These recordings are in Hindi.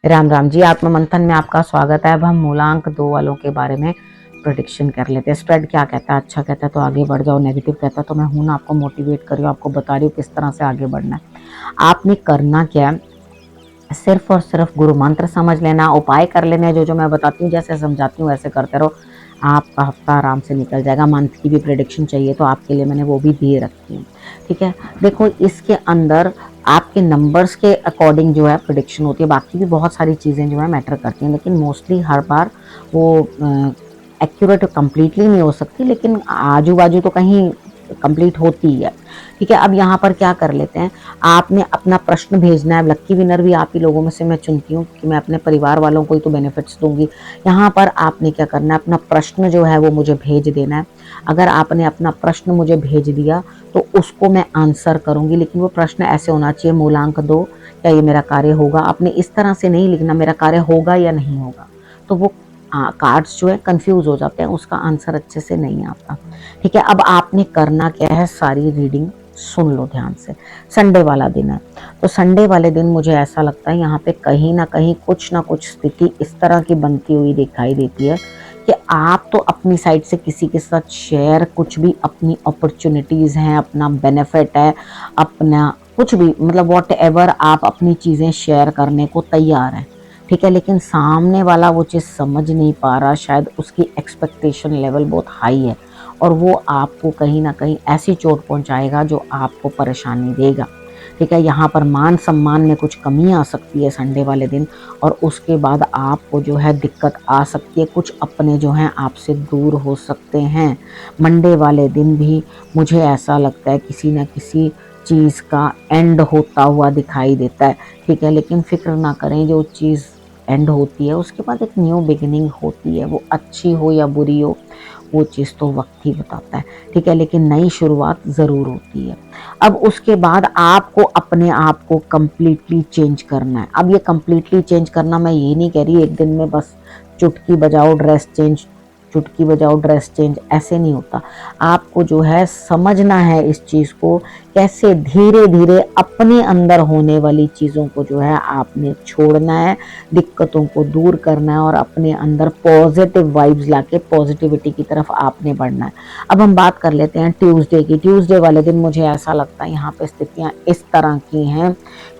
राम राम जी। आत्म मंथन में आपका स्वागत है। अब हम मूलांक 2 वालों के बारे में प्रेडिक्शन कर लेते हैं। स्प्रेड क्या कहता है? अच्छा कहता है तो आगे बढ़ जाओ, नेगेटिव कहता है तो मैं हूं ना आपको मोटिवेट कर रही हूँ, आपको बता रही हूँ किस तरह से आगे बढ़ना है। आपने करना क्या है, सिर्फ और सिर्फ गुरु मंत्र समझ लेना, उपाय कर लेने, जो जो मैं बताती हूँ, जैसे समझाती हूँ वैसे करते रहो, आपका हफ्ता आराम से निकल जाएगा। मंथ की भी प्रेडिक्शन चाहिए तो आपके लिए मैंने वो भी दे रखी है, ठीक है। देखो, इसके अंदर आपके नंबर्स के अकॉर्डिंग जो है प्रेडिक्शन होती है, बाकी भी बहुत सारी चीज़ें जो है मैटर करती हैं, लेकिन मोस्टली हर बार वो एक्यूरेट कंप्लीटली नहीं हो सकती, लेकिन आजू बाजू तो कहीं कंप्लीट होती है, ठीक है। अब यहाँ पर क्या कर लेते हैं, आपने अपना प्रश्न भेजना है। लक्की विनर भी आप ही लोगों में से मैं चुनती हूँ कि मैं अपने परिवार वालों को ही तो बेनिफिट्स दूंगी। यहाँ पर आपने क्या करना है, अपना प्रश्न जो है वो मुझे भेज देना है। अगर आपने अपना प्रश्न मुझे भेज दिया तो उसको मैं आंसर करूंगी, लेकिन वो प्रश्न ऐसे होना चाहिए, मूलांक 2, क्या ये मेरा कार्य होगा। आपने इस तरह से नहीं लिखना मेरा कार्य होगा या नहीं होगा, तो वो कार्ड्स जो है कंफ्यूज हो जाते हैं, उसका आंसर अच्छे से नहीं आता, ठीक है। अब आपने करना क्या है, सारी रीडिंग सुन लो ध्यान से। संडे वाला दिन है, तो संडे वाले दिन मुझे ऐसा लगता है यहाँ पे कहीं ना कहीं कुछ ना कुछ स्थिति इस तरह की बनती हुई दिखाई देती है कि आप तो अपनी साइड से किसी के साथ शेयर, कुछ भी अपनी अपॉर्चुनिटीज हैं, अपना बेनिफिट है, अपना कुछ भी, मतलब वॉट एवर आप अपनी चीजें शेयर करने को तैयार हैं, ठीक है। लेकिन सामने वाला वो चीज़ समझ नहीं पा रहा, शायद उसकी एक्सपेक्टेशन लेवल बहुत हाई है और वो आपको कहीं ना कहीं ऐसी चोट पहुंचाएगा जो आपको परेशानी देगा, ठीक है। यहाँ पर मान सम्मान में कुछ कमी आ सकती है संडे वाले दिन, और उसके बाद आपको जो है दिक्कत आ सकती है, कुछ अपने जो हैं आपसे दूर हो सकते हैं। मंडे वाले दिन भी मुझे ऐसा लगता है किसी न किसी चीज़ का एंड होता हुआ दिखाई देता है, ठीक है। लेकिन फिक्र ना करें, जो चीज़ एंड होती है उसके बाद एक न्यू बिगिनिंग होती है, वो अच्छी हो या बुरी हो वो चीज़ तो वक्त ही बताता है, ठीक है। लेकिन नई शुरुआत ज़रूर होती है। अब उसके बाद आपको अपने आप को कम्प्लीटली चेंज करना है। अब ये कम्प्लीटली चेंज करना, मैं ये नहीं कह रही एक दिन में बस चुटकी बजाओ ड्रेस चेंज, चुटकी बजाओ ड्रेस चेंज, ऐसे नहीं होता। आपको जो है समझना है इस चीज़ को, कैसे धीरे धीरे अपने अंदर होने वाली चीज़ों को जो है आपने छोड़ना है, दिक्कतों को दूर करना है और अपने अंदर पॉजिटिव वाइब्स लाके पॉजिटिविटी की तरफ आपने बढ़ना है। अब हम बात कर लेते हैं ट्यूसडे की। ट्यूसडे वाले दिन मुझे ऐसा लगता है यहाँ पे स्थितियाँ इस तरह की हैं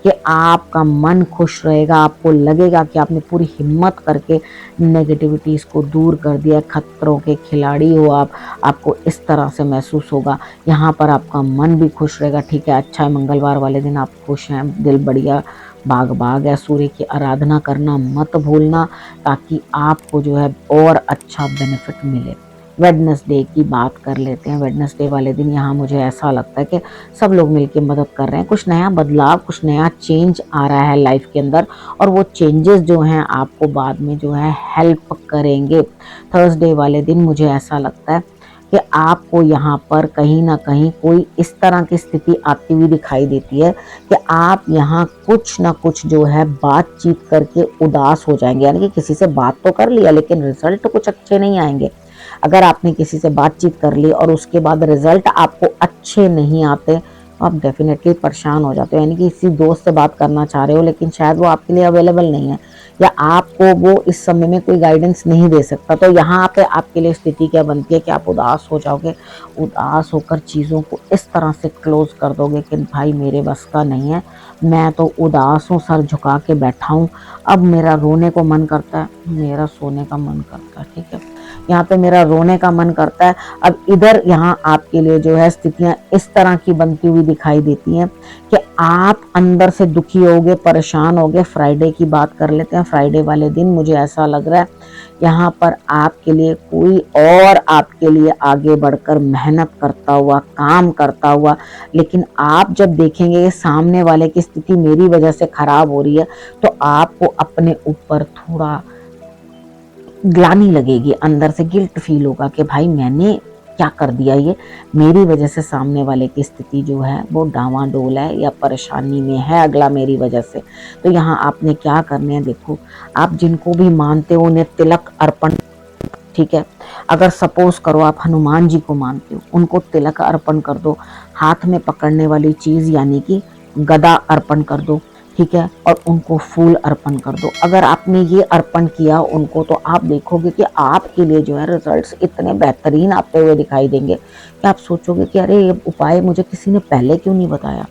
कि आपका मन खुश रहेगा, आपको लगेगा कि आपने पूरी हिम्मत करके नेगेटिविटीज़ को दूर कर दिया, खतरों के खिलाड़ी हो आप, आपको इस तरह से महसूस होगा। यहाँ पर आपका मन भी खुश रहेगा, ठीक है, अच्छा है। मंगलवार वाले दिन आप खुश हैं, दिल बढ़िया बाग बाग है। सूर्य की आराधना करना मत भूलना, ताकि आपको जो है और अच्छा बेनिफिट मिले। वेडनेसडे की बात कर लेते हैं। वेडनेसडे वाले दिन यहाँ मुझे ऐसा लगता है कि सब लोग मिलकर मदद कर रहे हैं, कुछ नया बदलाव, कुछ नया चेंज आ रहा है लाइफ के अंदर, और वो चेंजेस जो हैं आपको बाद में जो है हेल्प करेंगे। थर्सडे वाले दिन मुझे ऐसा लगता है कि आपको यहाँ पर कहीं ना कहीं कोई इस तरह की स्थिति आती हुई दिखाई देती है कि आप यहाँ कुछ ना कुछ जो है बातचीत करके उदास हो जाएंगे, यानी कि किसी से बात तो कर लिया लेकिन रिजल्ट कुछ अच्छे नहीं आएंगे। अगर आपने किसी से बातचीत कर ली और उसके बाद रिजल्ट आपको अच्छे नहीं आते तो आप डेफिनेटली परेशान हो जाते हो, यानी कि किसी दोस्त से बात करना चाह रहे हो लेकिन शायद वो आपके लिए अवेलेबल नहीं है, या आपको वो इस समय में कोई गाइडेंस नहीं दे सकता। तो यहाँ पे आपके लिए स्थिति क्या बनती है कि आप उदास हो जाओगे, उदास होकर चीज़ों को इस तरह से क्लोज कर दोगे कि भाई मेरे बस का नहीं है, मैं तो उदास हूँ, सर झुका के बैठा हूँ, अब मेरा रोने को मन करता है, मेरा सोने का मन करता है, ठीक है। यहाँ पे मेरा रोने का मन करता है। अब इधर यहाँ आपके लिए जो है स्थितियाँ इस तरह की बनती हुई दिखाई देती हैं कि आप अंदर से दुखी होगे, परेशान होगे। फ्राइडे की बात कर लेते हैं। फ्राइडे वाले दिन मुझे ऐसा लग रहा है यहाँ पर आपके लिए कोई और आपके लिए आगे बढ़कर मेहनत करता हुआ, काम करता हुआ, लेकिन आप जब देखेंगे सामने वाले की स्थिति मेरी वजह से खराब हो रही है तो आपको अपने ऊपर थोड़ा ग्लानि लगेगी, अंदर से गिल्ट फील होगा कि भाई मैंने क्या कर दिया, ये मेरी वजह से सामने वाले की स्थिति जो है वो डावाडोल है या परेशानी में है अगला मेरी वजह से। तो यहाँ आपने क्या करने हैं, देखो आप जिनको भी मानते हो उन्हें तिलक अर्पण, ठीक है। अगर सपोज करो आप हनुमान जी को मानते हो, उनको तिलक अर्पण कर दो, हाथ में पकड़ने वाली चीज यानी कि गदा अर्पण कर दो, ठीक है, और उनको फूल अर्पण कर दो। अगर आपने ये अर्पण किया उनको, तो आप देखोगे कि आपके लिए जो है रिजल्ट्स इतने बेहतरीन आते हुए दिखाई देंगे कि आप सोचोगे कि अरे ये उपाय मुझे किसी ने पहले क्यों नहीं बताया।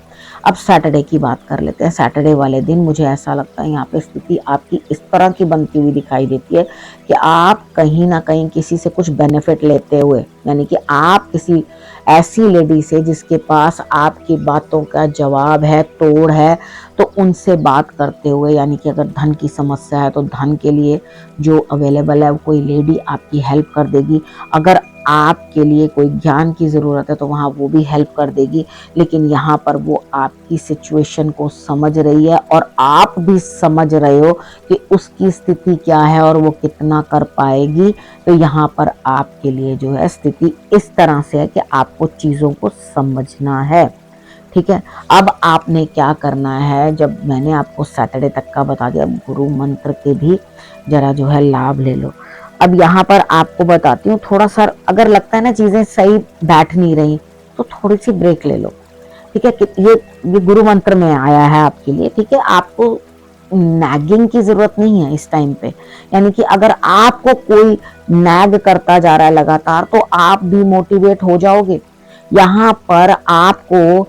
अब सैटरडे की बात कर लेते हैं। सैटरडे वाले दिन मुझे ऐसा लगता है यहाँ पे स्थिति आपकी इस तरह की बनती हुई दिखाई देती है कि आप कहीं ना कहीं किसी से कुछ बेनिफिट लेते हुए, यानी कि आप किसी ऐसी लेडी से जिसके पास आपकी बातों का जवाब है, तोड़ है, तो उनसे बात करते हुए, यानी कि अगर धन की समस्या है तो धन के लिए जो अवेलेबल है कोई लेडी आपकी हेल्प कर देगी। अगर आपके लिए कोई ज्ञान की ज़रूरत है तो वहाँ वो भी हेल्प कर देगी। लेकिन यहाँ पर वो आपकी सिचुएशन को समझ रही है और आप भी समझ रहे हो कि उसकी स्थिति क्या है और वो कितना कर पाएगी। तो यहाँ पर आपके लिए जो है स्थिति इस तरह से है कि आपको चीज़ों को समझना है। ठीक है, अब आपने क्या करना है, जब मैंने आपको सैटरडे तक का बता दिया, गुरु मंत्र के भी जरा जो है लाभ ले लो। अब यहाँ पर आपको बताती हूँ, थोड़ा सा अगर लगता है ना चीजें सही बैठ नहीं रही तो थोड़ी सी ब्रेक ले लो। ठीक है, ये गुरु मंत्र में आया है आपके लिए। ठीक है, आपको नैगिंग की जरूरत नहीं है इस टाइम पे, यानी कि अगर आपको कोई नैग करता जा रहा है लगातार तो आप भी मोटिवेट हो जाओगे। यहाँ पर आपको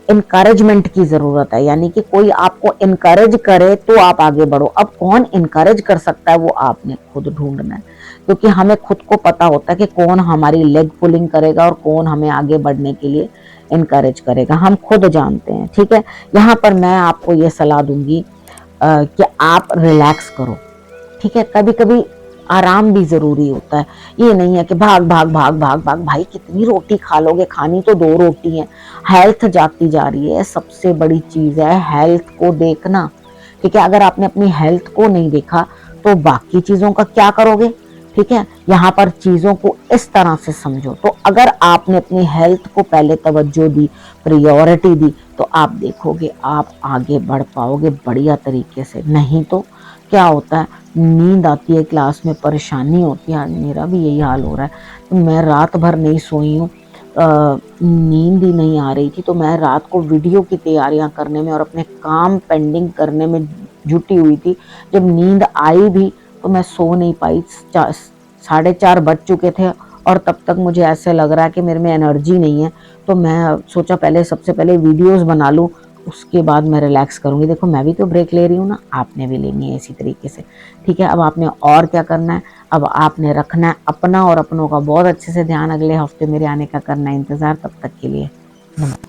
इनकरेजमेंट की जरूरत है, यानी कि कोई आपको इनकरेज करे तो आप आगे बढ़ो। अब कौन इनकरेज कर सकता है वो आपने खुद ढूंढना है, क्योंकि हमें खुद को पता होता है कि कौन हमारी लेग पुलिंग करेगा और कौन हमें आगे बढ़ने के लिए इनकरेज करेगा, हम खुद जानते हैं। ठीक है, यहाँ पर मैं आपको ये सलाह दूंगी कि आप रिलैक्स करो। ठीक है, कभी कभी आराम भी जरूरी होता है। ये नहीं है कि भाग भाग भाग भाग भाग, भाई कितनी रोटी खा लोगे, खानी तो 2 रोटी है। हेल्थ जाती जा रही है, सबसे बड़ी चीज है हेल्थ को देखना। ठीक है, अगर आपने अपनी हेल्थ को नहीं देखा तो बाकी चीजों का क्या करोगे। ठीक है, यहाँ पर चीजों को इस तरह से समझो। तो अगर आपने अपनी हेल्थ को पहले तवज्जो दी, प्रायोरिटी दी, तो आप देखोगे आप आगे बढ़ पाओगे बढ़िया तरीके से। नहीं तो क्या होता है, नींद आती है, क्लास में परेशानी होती है। मेरा भी यही हाल हो रहा है, तो मैं रात भर नहीं सोई हूँ, नींद ही नहीं आ रही थी, तो मैं रात को वीडियो की तैयारियां करने में और अपने काम पेंडिंग करने में जुटी हुई थी। जब नींद आई भी तो मैं सो नहीं पाई, 4:30 बज चुके थे और तब तक मुझे ऐसे लग रहा है कि मेरे में एनर्जी नहीं है। तो मैं सोचा पहले सबसे पहले वीडियोस बना लूँ, उसके बाद मैं रिलैक्स करूंगी। देखो मैं भी तो ब्रेक ले रही हूँ ना, आपने भी लेनी है इसी तरीके से। ठीक है, अब आपने और क्या करना है, अब आपने रखना है अपना और अपनों का बहुत अच्छे से ध्यान। अगले हफ्ते मेरे आने का करना है इंतजार। तब तक के लिए नमस्कार।